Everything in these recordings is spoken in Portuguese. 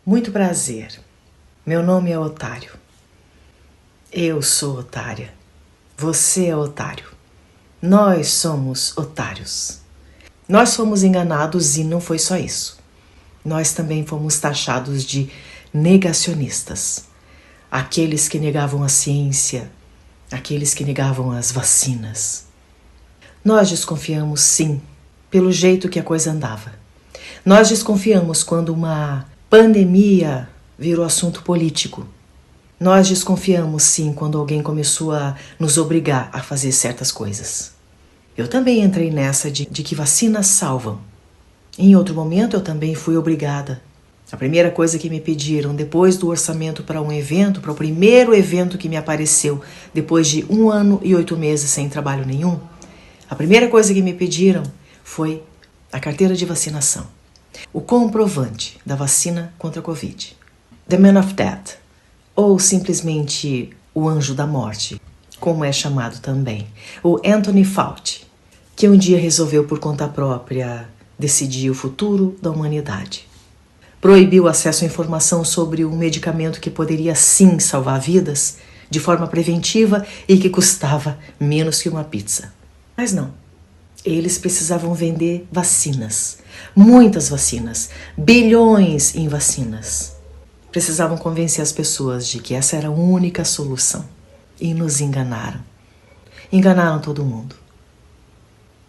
Muito prazer. Meu nome é Otário. Eu sou otária. Você é otário. Nós somos otários. Nós fomos enganados e não foi só isso. Nós também fomos taxados de negacionistas. Aqueles que negavam a ciência, aqueles que negavam as vacinas. Nós desconfiamos, sim, pelo jeito que a coisa andava. Nós desconfiamos quando uma pandemia virou assunto político. Nós desconfiamos, sim, quando alguém começou a nos obrigar a fazer certas coisas. Eu também entrei nessa de que vacinas salvam. Em outro momento, eu também fui obrigada. A primeira coisa que me pediram, depois do orçamento para um evento, para o primeiro evento que me apareceu, depois de 1 ano e 8 meses sem trabalho nenhum, a primeira coisa que me pediram foi a carteira de vacinação. O comprovante da vacina contra a Covid. The Man of Death, ou simplesmente o Anjo da Morte, como é chamado também. O Anthony Fauci, que um dia resolveu por conta própria decidir o futuro da humanidade. Proibiu o acesso à informação sobre um medicamento que poderia sim salvar vidas de forma preventiva e que custava menos que uma pizza. Mas não. Eles precisavam vender vacinas. Muitas vacinas. Bilhões em vacinas. Precisavam convencer as pessoas de que essa era a única solução. E nos enganaram. Enganaram todo mundo.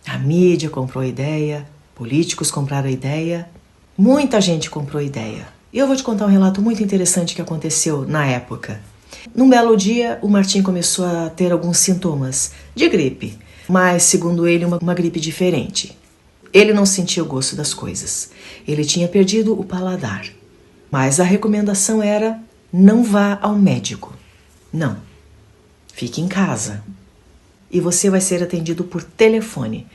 A mídia comprou a ideia, políticos compraram a ideia, muita gente comprou a ideia. E eu vou te contar um relato muito interessante que aconteceu na época. Num belo dia, o Martim começou a ter alguns sintomas de gripe, mas, segundo ele, uma gripe diferente. Ele não sentia o gosto das coisas. Ele tinha perdido o paladar. Mas a recomendação era: não vá ao médico. Não. Fique em casa. E você vai ser atendido por telefone.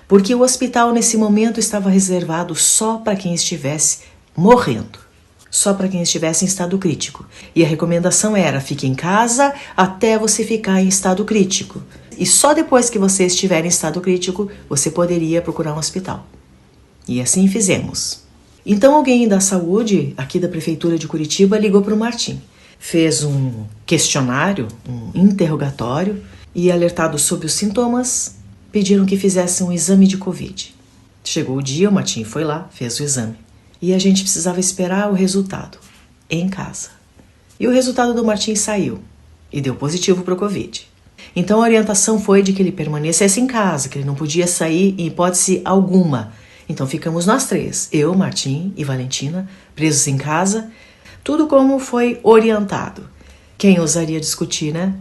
Porque o hospital, nesse momento, estava reservado só para quem estivesse morrendo. Só para quem estivesse em estado crítico. E a recomendação era: fique em casa até você ficar em estado crítico. E só depois que você estiver em estado crítico, você poderia procurar um hospital. E assim fizemos. Então alguém da saúde, aqui da prefeitura de Curitiba, ligou para o Martim. Fez um questionário, um interrogatório, e alertado sobre os sintomas, pediram que fizesse um exame de Covid. Chegou o dia, o Martim foi lá, fez o exame. E a gente precisava esperar o resultado, em casa. E o resultado do Martim saiu, e deu positivo para o Covid. Então a orientação foi de que ele permanecesse em casa, que ele não podia sair em hipótese alguma. Então ficamos nós três, eu, Martim e Valentina, presos em casa, tudo como foi orientado. Quem ousaria discutir, né?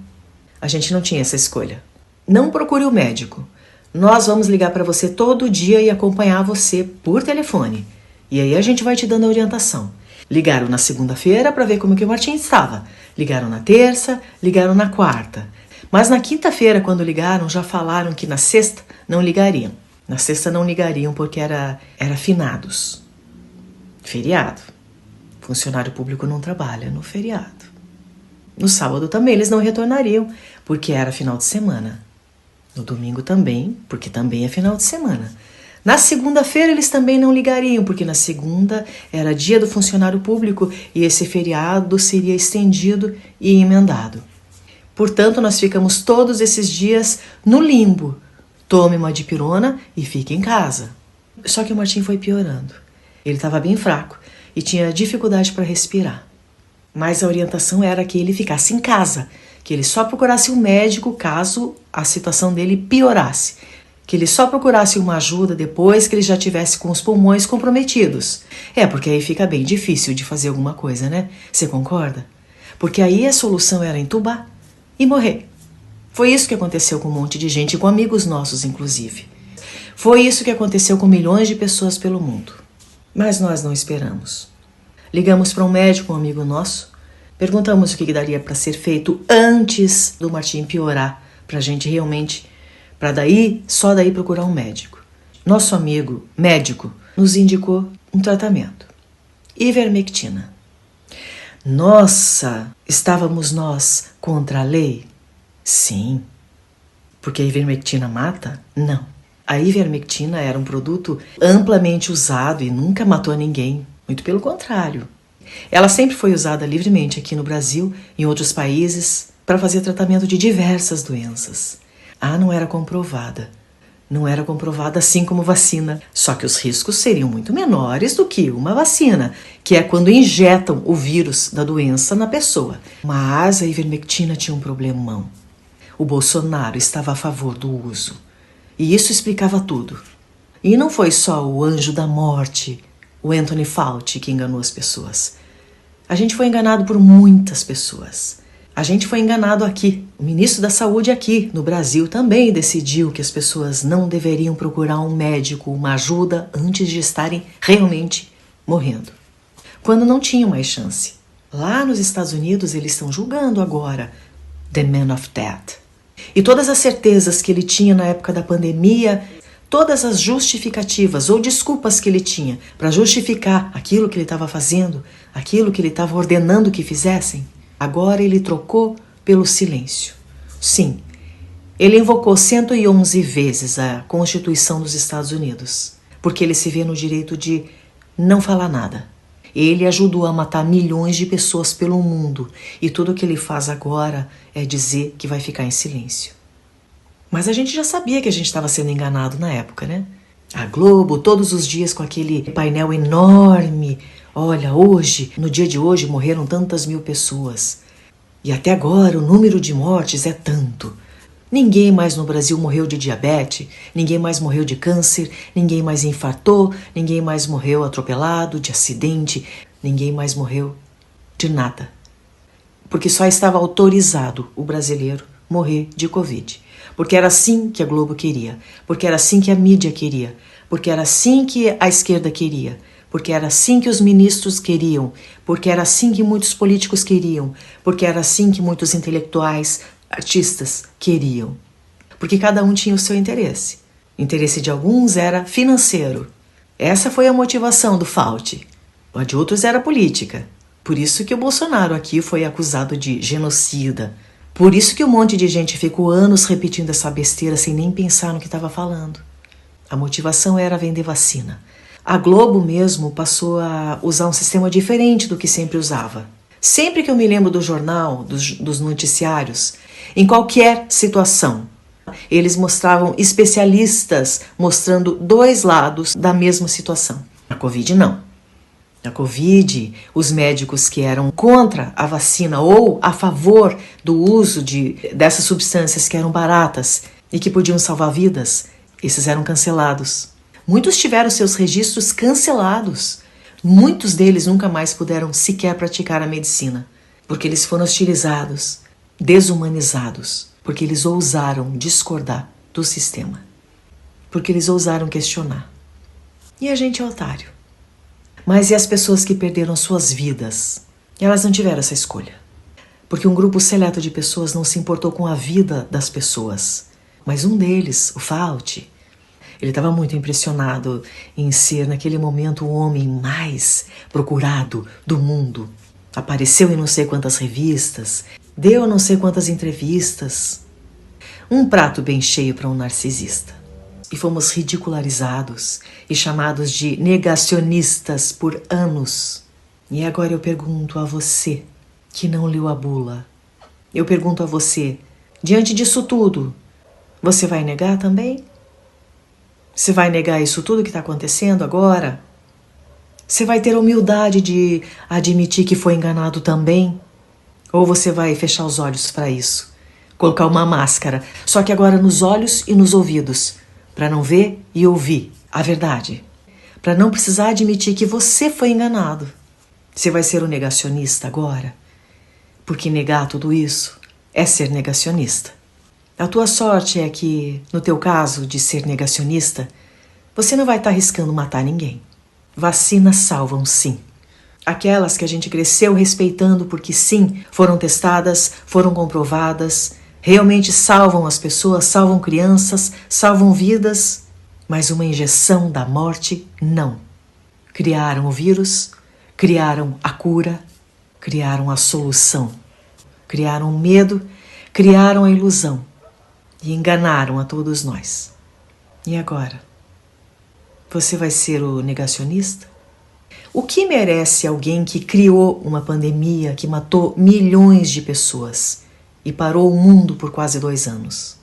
A gente não tinha essa escolha. Não procure o médico. Nós vamos ligar para você todo dia e acompanhar você por telefone. E aí a gente vai te dando a orientação. Ligaram na segunda-feira para ver como que o Martim estava. Ligaram na terça, ligaram na quarta. Mas na quinta-feira, quando ligaram, já falaram que na sexta não ligariam. Na sexta não ligariam porque era finados. Feriado. Funcionário público não trabalha no feriado. No sábado também eles não retornariam, porque era final de semana. No domingo também, porque também é final de semana. Na segunda-feira eles também não ligariam, porque na segunda era dia do funcionário público e esse feriado seria estendido e emendado. Portanto, nós ficamos todos esses dias no limbo. Tome uma dipirona e fique em casa. Só que o Martim foi piorando. Ele estava bem fraco e tinha dificuldade para respirar. Mas a orientação era que ele ficasse em casa, que ele só procurasse um médico caso a situação dele piorasse, que ele só procurasse uma ajuda depois que ele já tivesse com os pulmões comprometidos. Porque aí fica bem difícil de fazer alguma coisa, né? Você concorda? Porque aí a solução era entubar e morrer. Foi isso que aconteceu com um monte de gente, com amigos nossos, inclusive. Foi isso que aconteceu com milhões de pessoas pelo mundo. Mas nós não esperamos. Ligamos para um médico, um amigo nosso, perguntamos o que daria para ser feito antes do Martim piorar, para a gente realmente, só daí procurar um médico. Nosso amigo médico nos indicou um tratamento. Ivermectina. Nossa, estávamos nós contra a lei? Sim. Porque a ivermectina mata? Não. A ivermectina era um produto amplamente usado e nunca matou ninguém. Muito pelo contrário. Ela sempre foi usada livremente aqui no Brasil e em outros países para fazer tratamento de diversas doenças. Não era comprovada. Não era comprovada assim como vacina, só que os riscos seriam muito menores do que uma vacina, que é quando injetam o vírus da doença na pessoa. Mas a ivermectina tinha um problemão. O Bolsonaro estava a favor do uso. E isso explicava tudo. E não foi só o anjo da morte, o Anthony Fauci, que enganou as pessoas. A gente foi enganado por muitas pessoas. A gente foi enganado aqui. O ministro da Saúde aqui, no Brasil, também decidiu que as pessoas não deveriam procurar um médico, uma ajuda, antes de estarem realmente morrendo. Quando não tinham mais chance. Lá nos Estados Unidos, eles estão julgando agora The Man of Death. E todas as certezas que ele tinha na época da pandemia, todas as justificativas ou desculpas que ele tinha para justificar aquilo que ele estava fazendo, aquilo que ele estava ordenando que fizessem, agora ele trocou pelo silêncio. Sim, ele invocou 111 vezes a Constituição dos Estados Unidos, porque ele se vê no direito de não falar nada. Ele ajudou a matar milhões de pessoas pelo mundo e tudo o que ele faz agora é dizer que vai ficar em silêncio. Mas a gente já sabia que a gente estava sendo enganado na época, né? A Globo, todos os dias com aquele painel enorme. Olha, hoje, no dia de hoje, morreram tantas mil pessoas. E até agora o número de mortes é tanto. Ninguém mais no Brasil morreu de diabetes, ninguém mais morreu de câncer, ninguém mais infartou, ninguém mais morreu atropelado, de acidente, ninguém mais morreu de nada. Porque só estava autorizado o brasileiro morrer de Covid. Porque era assim que a Globo queria, porque era assim que a mídia queria, porque era assim que a esquerda queria, porque era assim que os ministros queriam, porque era assim que muitos políticos queriam, porque era assim que muitos intelectuais, artistas queriam. Porque cada um tinha o seu interesse. O interesse de alguns era financeiro. Essa foi a motivação do Fauci. A de outros era política. Por isso que o Bolsonaro aqui foi acusado de genocida. Por isso que um monte de gente ficou anos repetindo essa besteira sem nem pensar no que estava falando. A motivação era vender vacina. A Globo mesmo passou a usar um sistema diferente do que sempre usava. Sempre que eu me lembro do jornal, dos noticiários, em qualquer situação, eles mostravam especialistas mostrando dois lados da mesma situação. A Covid não. A Covid, os médicos que eram contra a vacina ou a favor do uso dessas substâncias que eram baratas e que podiam salvar vidas, esses eram cancelados. Muitos tiveram seus registros cancelados. Muitos deles nunca mais puderam sequer praticar a medicina, porque eles foram hostilizados, desumanizados, porque eles ousaram discordar do sistema, porque eles ousaram questionar. E a gente é otário. Mas e as pessoas que perderam suas vidas? Elas não tiveram essa escolha, porque um grupo seleto de pessoas não se importou com a vida das pessoas. Mas um deles, o Fauci, ele estava muito impressionado em ser, naquele momento, o homem mais procurado do mundo. Apareceu em não sei quantas revistas, deu não sei quantas entrevistas. Um prato bem cheio para um narcisista. E fomos ridicularizados e chamados de negacionistas por anos. E agora eu pergunto a você, que não leu a bula. Eu pergunto a você, diante disso tudo, você vai negar também? Você vai negar isso tudo que está acontecendo agora? Você vai ter a humildade de admitir que foi enganado também? Ou você vai fechar os olhos para isso? Colocar uma máscara, só que agora nos olhos e nos ouvidos, para não ver e ouvir a verdade. Para não precisar admitir que você foi enganado. Você vai ser um negacionista agora? Porque negar tudo isso é ser negacionista. A tua sorte é que, no teu caso de ser negacionista, você não vai estar arriscando matar ninguém. Vacinas salvam sim. Aquelas que a gente cresceu respeitando porque sim, foram testadas, foram comprovadas, realmente salvam as pessoas, salvam crianças, salvam vidas, mas uma injeção da morte, não. Criaram o vírus, criaram a cura, criaram a solução, criaram o medo, criaram a ilusão. E enganaram a todos nós. E agora? Você vai ser o negacionista? O que merece alguém que criou uma pandemia que matou milhões de pessoas e parou o mundo por quase 2 anos?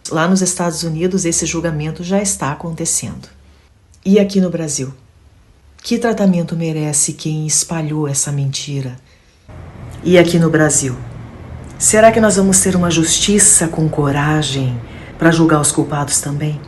Lá nos Estados Unidos, esse julgamento já está acontecendo. E aqui no Brasil? Que tratamento merece quem espalhou essa mentira? E aqui no Brasil? Será que nós vamos ter uma justiça com coragem para julgar os culpados também?